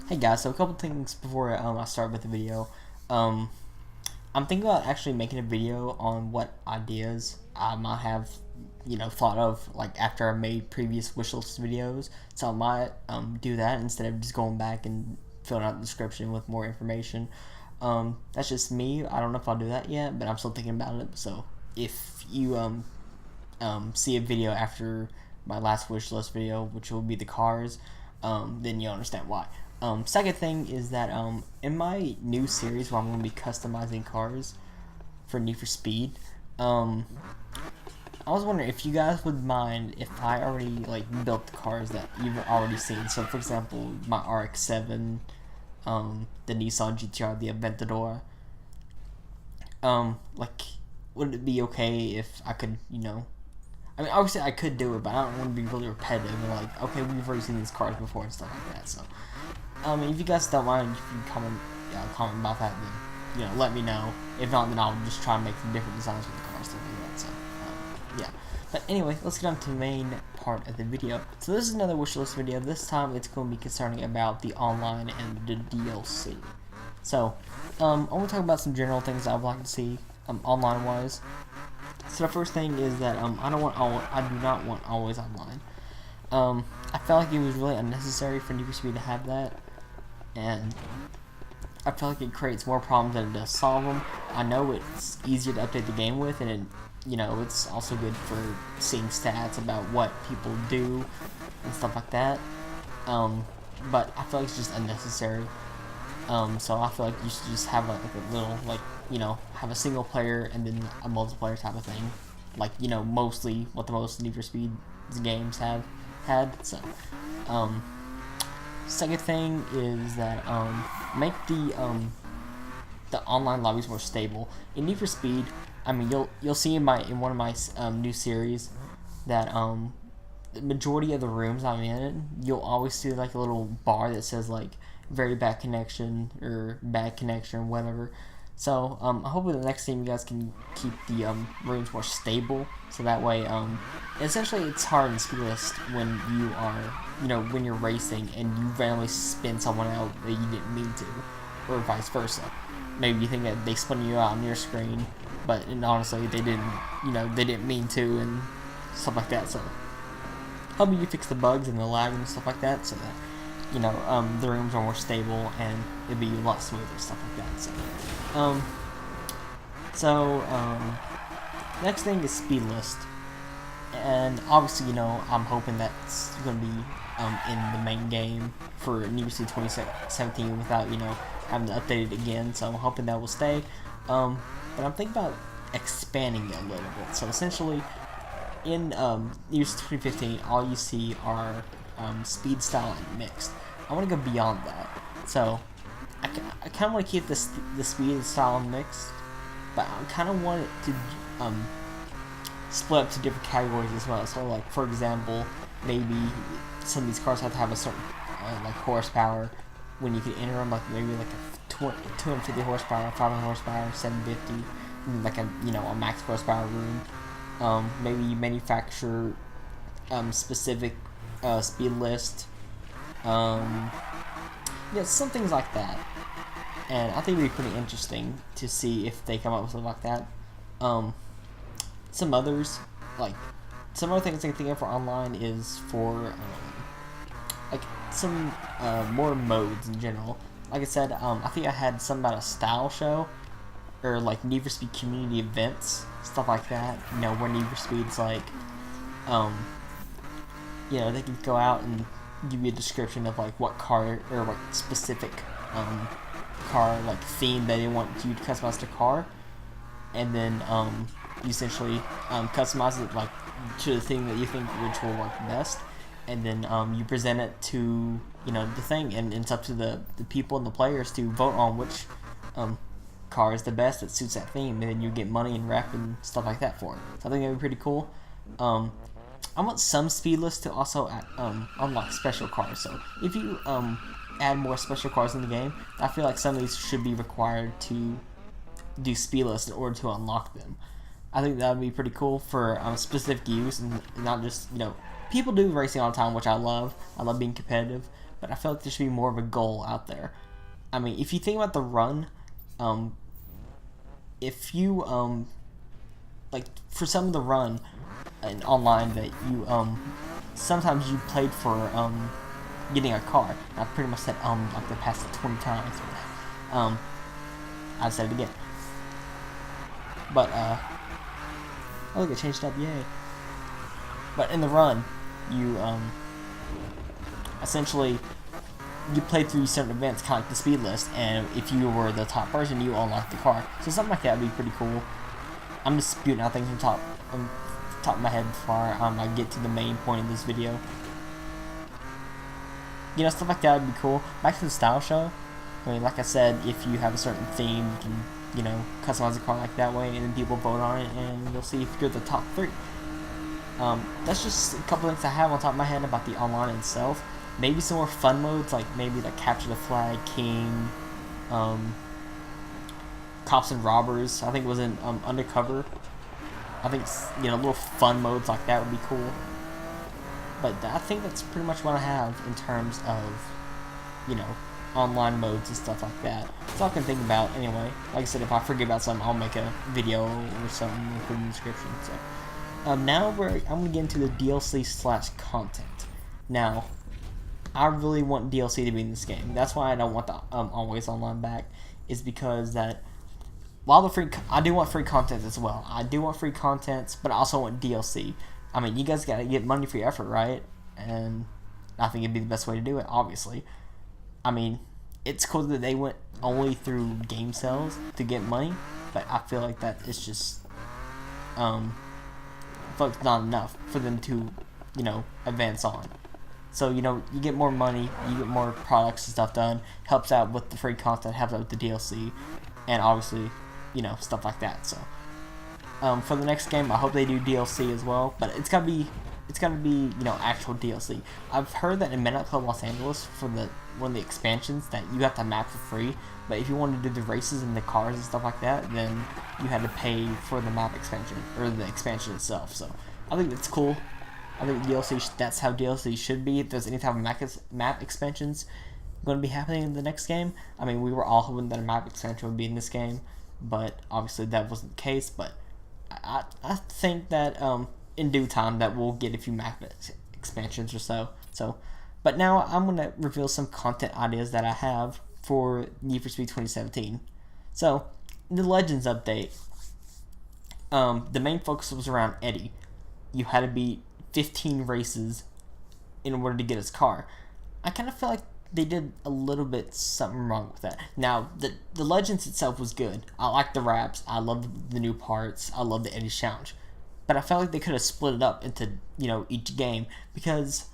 Hey guys, so a couple things before I start with the video. Um, I'm thinking about actually making a video on what ideas I might have, thought of like after I made previous wishlist videos. So I might do that instead of just going back and filling out the description with more information. That's just me. I don't know if I'll do that yet, but I'm still thinking about it. So if you see a video after my last wishlist video, which will be the cars, then you'll understand why. Second thing is that in my new series where I'm going to be customizing cars for Need for Speed, I was wondering if you guys would mind if I already built the cars that you've already seen. So for example, my RX-7, the Nissan GTR, the Aventador. Would it be okay if I could, I mean, obviously I could do it, but I don't want to be really repetitive and okay, we've already seen these cars before and stuff like that. So, if you guys don't mind, if you comment about that, then let me know. If not, then I'll just try and make some different designs for the cars, stuff like that. So, yeah. But anyway, let's get on to the main part of the video. So this is another wishlist video. This time it's going to be concerning about the online and the DLC. So, I want to talk about some general things I would like to see online wise. So the first thing is that I do not want always online. I felt like it was really unnecessary for Need for Speed to have that, and I feel like it creates more problems than it does solve them. I know it's easier to update the game with, and it's also good for seeing stats about what people do and stuff like that. But I feel like it's just unnecessary. So I feel like you should just have a little have a single player and then a multiplayer type of thing, mostly what the most Need for Speed games have had. So, second thing is that make the online lobbies more stable. In Need for Speed, I mean you'll see in one of my new series that the majority of the rooms I'm in, you'll always see a little bar that says very bad connection or bad connection, whatever. So I hope with the next game you guys can keep the rooms more stable, so that way essentially it's hard in Speedlist when you are when you're racing and you randomly spin someone out that you didn't mean to, or vice versa. Maybe you think that they spun you out on your screen, but honestly they didn't mean to, and stuff like that. So help you fix the bugs and the lag and stuff like that, so that the rooms are more stable and it'd be a lot smoother, stuff like that. Next thing is speed list, and obviously I'm hoping that's going to be in the main game for New Year's Eve 2017 without having to update it again. So I'm hoping that will stay. But I'm thinking about expanding it a little bit. So essentially, in New Year's 2015, all you see are speed, style, and mixed. I want to go beyond that. So I kind of want to keep the speed and style and mixed, but I kind of want it to split up to different categories as well. So for example, maybe some of these cars have to have a certain horsepower when you can enter them, maybe a 250 horsepower, 500 horsepower, 750, and a max horsepower room. Maybe you manufacture specific speed list, some things like that, and I think it'd be pretty interesting to see if they come up with something like that. Some other things I can think of for online is for some more modes in general. Like I said, I think I had something about a style show, or Need for Speed community events, stuff like that. Where Need for Speed's they can go out and give you a description of what car or what specific car theme that they want you to customize the car, and then you essentially customize it to the theme that you think which will work best, and then you present it to the thing, and it's up to the people and the players to vote on which car is the best that suits that theme, and then you get money and rep and stuff like that for it. So I think that'd be pretty cool. I want some speed lists to also unlock special cars. So if you add more special cars in the game, I feel like some of these should be required to do speed lists in order to unlock them. I think that would be pretty cool for specific use, and not just people do racing all the time, which I love. I love being competitive, but I feel like there should be more of a goal out there. I mean, if you think about the run, if you like for some of the run online that you sometimes you played for getting a car. I pretty much said like the past 20 times. I said it again. But oh look, it changed up, yay. But in the run, you essentially you played through certain events, kind of like the speed list, and if you were the top person, you unlocked the car. So something like that would be pretty cool. I'm just spewing out things from top of my head before I get to the main point of this video. You know, stuff like that would be cool. Back to the style show. I mean, like I said, if you have a certain theme, you can, you know, customize the car like that way, and then people vote on it, and you'll see if you're the top 3. That's just a couple things I have on top of my head about the online itself. Maybe some more fun modes, like maybe like Capture the Flag, King, Cops and Robbers. I think it was in Undercover. I think, you know, little fun modes like that would be cool. But I think that's pretty much what I have in terms of, you know, online modes and stuff like that. That's all I can think about anyway. Like I said, if I forget about something, I'll make a video or something and put it in the description. So now I'm going to get into the DLC/content. Now, I really want DLC to be in this game. That's why I don't want the always online back, is because that while the free, I do want free content as well. I do want free content, but I also want DLC. I mean, you guys gotta get money for your effort, right? And I think it'd be the best way to do it, obviously. I mean, it's cool that they went only through game sales to get money, but I feel like that is just, I feel like it's not enough for them to, you know, advance on. So, you know, you get more money, you get more products and stuff done, helps out with the free content, helps out with the DLC, and obviously, you know, stuff like that. So, for the next game, I hope they do DLC as well, but it's gotta be, you know, actual DLC. I've heard that in Midnight Club Los Angeles, for one of the expansions, that you have to map for free, but if you want to do the races and the cars and stuff like that, then you had to pay for the map expansion, or the expansion itself. So, I think that's cool. I think DLC, that's how DLC should be. If there's any type of map expansions going to be happening in the next game, I mean, we were all hoping that a map expansion would be in this game, but obviously that wasn't the case. But I think that in due time that we'll get a few map expansions or so. But now I'm going to reveal some content ideas that I have for Need for Speed 2017. So, the Legends update, the main focus was around Eddie. You had to beat 15 races in order to get his car. I kind of feel like they did a little bit something wrong with that. Now, the Legends itself was good. I like the raps. I love the new parts. I love the Eddie challenge. But I felt like they could have split it up into, you know, each game, because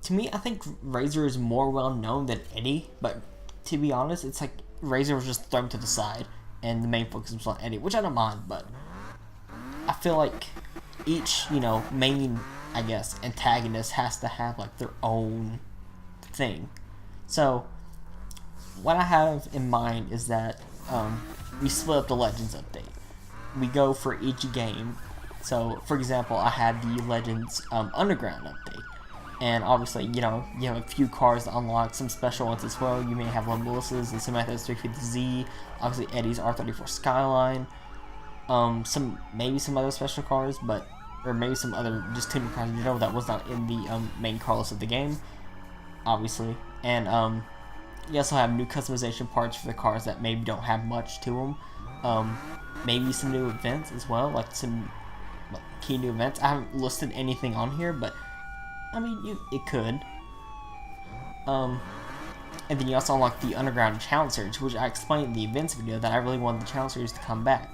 to me, I think Razor is more well known than Eddie. But to be honest, it's like Razor was just thrown to the side and the main focus was on Eddie, which I don't mind. But I feel like each, you know, main, I guess, antagonist has to have like their own thing. So what I have in mind is that we split up the Legends update. We go for each game. So, for example, I had the Legends Underground update, and obviously, you know, you have a few cars to unlock, some special ones as well. You may have Melissa's and some Method's 350Z, obviously Eddie's R34 Skyline, maybe some other special cars, or maybe some other just tuning cars in general that was not in the main car list of the game, obviously. And you also have new customization parts for the cars that maybe don't have much to them. Maybe some new events as well, like some key new events. I haven't listed anything on here, but I mean, it could. And then you also unlock the Underground Challenge Series, which I explained in the events video that I really wanted the Challenge Series to come back,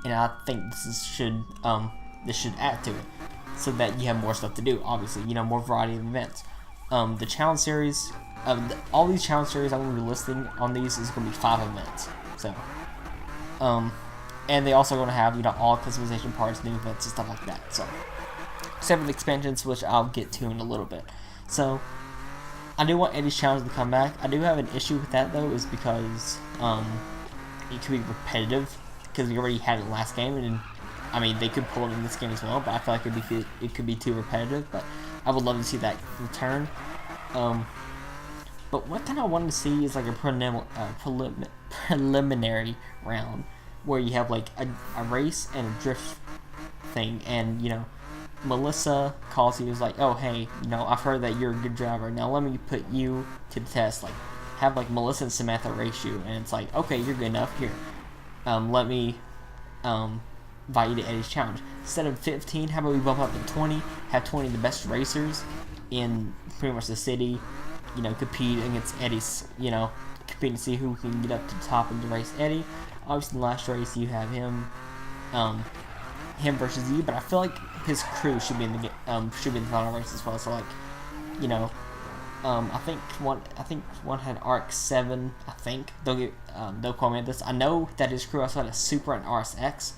and I think this should add to it, so that you have more stuff to do. Obviously, you know, more variety of events. The Challenge Series, all these Challenge Series I'm going to be listing on these is going to be 5 events. So, and they also going to have, you know, all customization parts, new events, and stuff like that. So, except for the expansions, which I'll get to in a little bit. So, I do want Eddie's Challenge to come back. I do have an issue with that, though, is because it could be repetitive, because we already had it last game, and I mean, they could pull it in this game as well, but I feel like it could be too repetitive. But I would love to see that return. But what kind of wanted to see is like a preliminary round where you have like a race and a drift thing, and you know, Melissa calls you, is like, oh hey, you know, I've heard that you're a good driver. Now let me put you to the test. Like, have like Melissa and Samantha race you, and it's like, okay, you're good enough. Here, let me invite you to Eddie's challenge. Instead of 15, how about we bump up to 20? Have 20 of the best racers in pretty much the city, you know, compete against Eddie's, you know, compete to see who can get up to the top and to race Eddie. Obviously, in the last race, you have him versus you, but I feel like his crew should be in the final race as well. So like, you know, I think one had RX-7. I think they'll call me on this. I know that his crew also had a Super and RSX.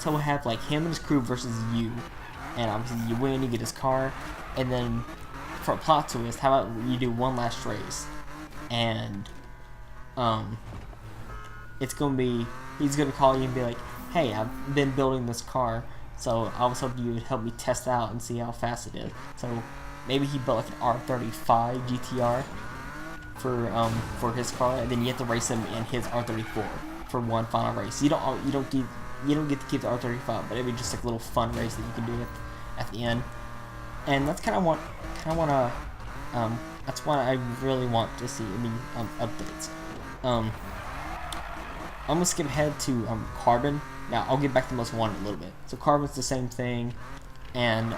So we'll have like him and his crew versus you, and obviously you win, you get his car, and then for a plot twist, how about you do one last race, and it's gonna be, he's gonna call you and be like, hey, I've been building this car, so I was hoping you would help me test out and see how fast it is. So maybe he built like an R35 GTR for his car, and then you have to race him in his R34 for one final race. You don't get to keep the R35, but it'd be just like a little fun race that you can do at the end. And that's that's what I really want to see in the updates. I'm gonna skip ahead to Carbon. Now I'll get back to Most Wanted in a little bit. So Carbon's the same thing, and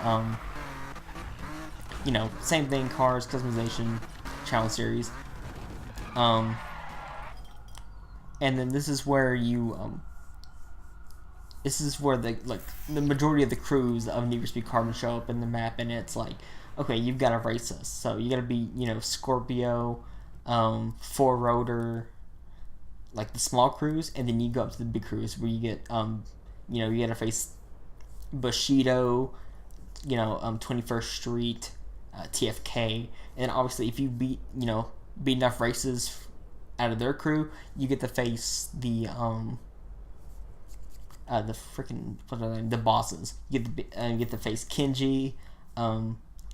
you know, same thing, cars, customization, challenge series. And then this is where you this is where the majority of the crews of Need for Speed Carbon show up in the map, and it's like, okay, you've got to race us. So you got to be, you know, Scorpio, 4-rotor, like the small crews, and then you go up to the big crews where you get, you know, you got to face Bushido, you know, 21st Street, TFK, and obviously if you beat enough races out of their crew, you get to face the freaking, what are they, the bosses. You get to face Kenji,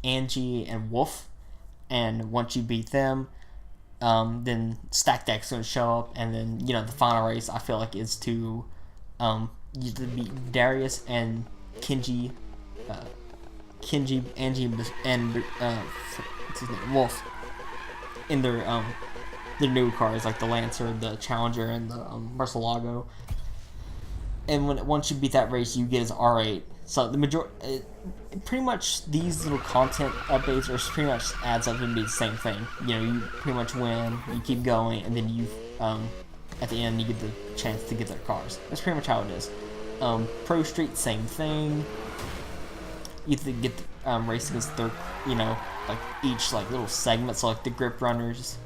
Angie, and Wolf, and once you beat them, then Stack Deck's gonna show up, and then, you know, the final race I feel like is to you to beat Darius and Kenji, Angie, and what's his name, Wolf, in their new cars, like the Lancer, the Challenger, and the Murcielago. And once you beat that race, you get his R8. So the pretty much these little content updates are pretty much adds up and be the same thing. You know, you pretty much win, you keep going, and then you at the end you get the chance to get their cars. That's pretty much how it is. Pro Street, same thing. You have to get race against their, you know, like each like little segment. So like the grip runners,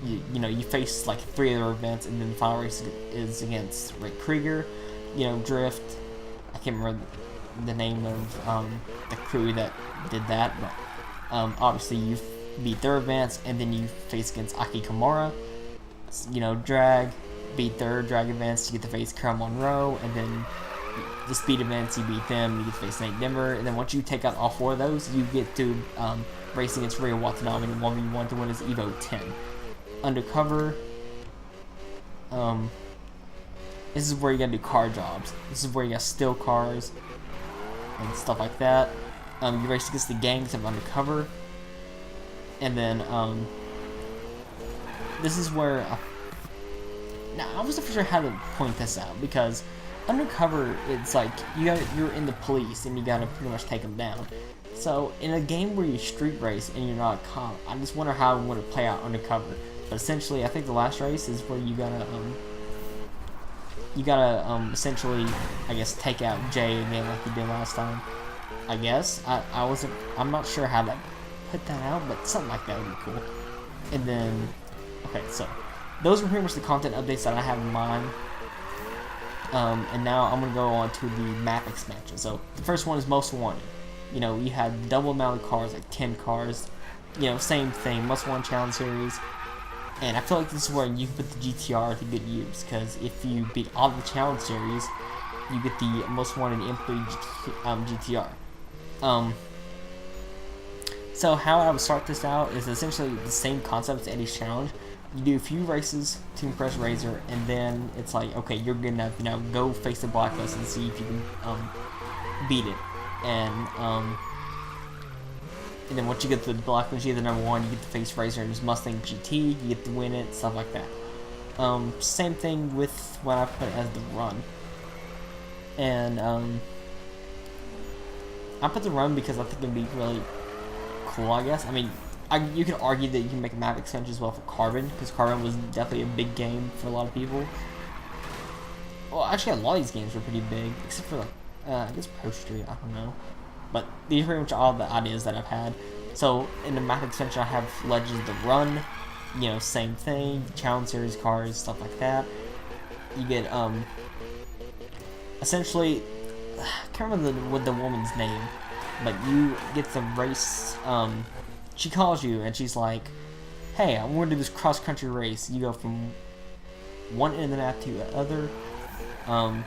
you know, you face like 3 other events, and then the final race is against Rick Krieger. You know, Drift. I can't remember the name of the crew that did that, but obviously you beat their events, and then you face against Aki Kimura. You know, Drag, beat their drag events, you get to face Carol Monroe, and then the speed events, you beat them, you get to face Nate Denver, and then once you take out all 4 of those, you get to race against Rio Watanabe in 1v1 to win his Evo 10. Undercover, this is where you gotta do car jobs. This is where you gotta steal cars and stuff like that. You race against the gangs of Undercover, and then this is where now I wasn't for sure how to point this out, because Undercover, it's like you're in the police and you gotta pretty much take them down. So in a game where you street race and you're not a cop, I just wonder how it would play out Undercover. But essentially, I think the last race is where you gotta essentially, I guess, take out Jay again like you did last time. I guess I'm not sure how to put that out, but something like that would be cool. And then, okay, so those are pretty much the content updates that I have in mind. And now I'm gonna go on to the map expansion. So the first one is Most Wanted. You know, you had double amount of cars, like 10 cars. You know, same thing, Most Wanted Challenge Series. And I feel like this is where you can put the GTR to good use, because if you beat all the challenge series, you get the Most Wanted Employee GTR. So how I would start this out is essentially the same concept as Eddie's challenge. You do a few races to impress Razor, and then it's like, okay, you're good enough, you know, go face the blacklist and see if you can beat it. And then once you get to the blacklist, you're the number 1, you get to face Razor in his Mustang GT, you get to win it, stuff like that. Same thing with what I put as the run. And I put the run because I think it'd be really cool, I guess. I mean, you can argue that you can make a map extension as well for Carbon, because Carbon was definitely a big game for a lot of people. Well, actually, a lot of these games were pretty big, except for, like, I guess Pro Street, I don't know. But these are pretty much all the ideas that I've had. So, in the map extension, I have Legends of the Run, you know, same thing, Challenge Series cars, stuff like that. You get, essentially, I can't remember the woman's name, but you get to race, she calls you and she's like, hey, I'm going to do this cross-country race. You go from one end of the map to the other, and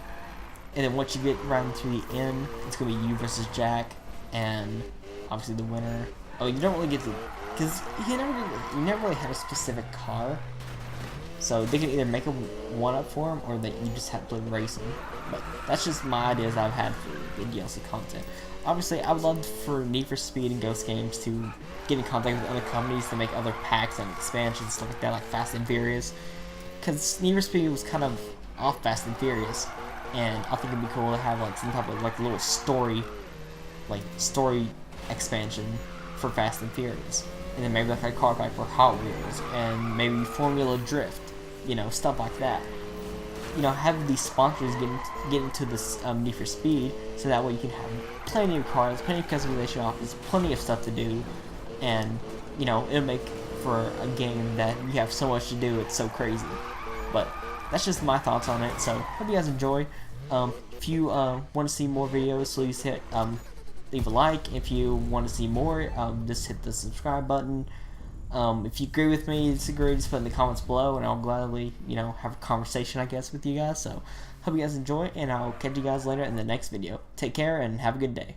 then once you get right to the end, it's going to be you versus Jack, and obviously the winner. Oh, you don't really get to, because you never really had a specific car, so they can either make a one-up for him, or that you just have to race him. But that's just my ideas I've had for the DLC content. Obviously, I would love for Need for Speed and Ghost Games to get in contact with other companies to make other packs and expansions, stuff like that, like Fast and Furious. Because Need for Speed was kind of off Fast and Furious, and I think it'd be cool to have like some type of like little story expansion for Fast and Furious, and then maybe like a car pack for Hot Wheels, and maybe Formula Drift, you know, stuff like that. You know, have these sponsors get into this Need for Speed, so that way you can have plenty of cars, plenty of customization options, plenty of stuff to do, and, you know, it'll make for a game that you have so much to do, it's so crazy. But that's just my thoughts on it, so hope you guys enjoy. If you want to see more videos, please hit leave a like. If you want to see more, just hit the subscribe button. If you agree with me, disagree, just put in the comments below, and I'll gladly, you know, have a conversation, I guess, with you guys. So, hope you guys enjoy, and I'll catch you guys later in the next video. Take care, and have a good day.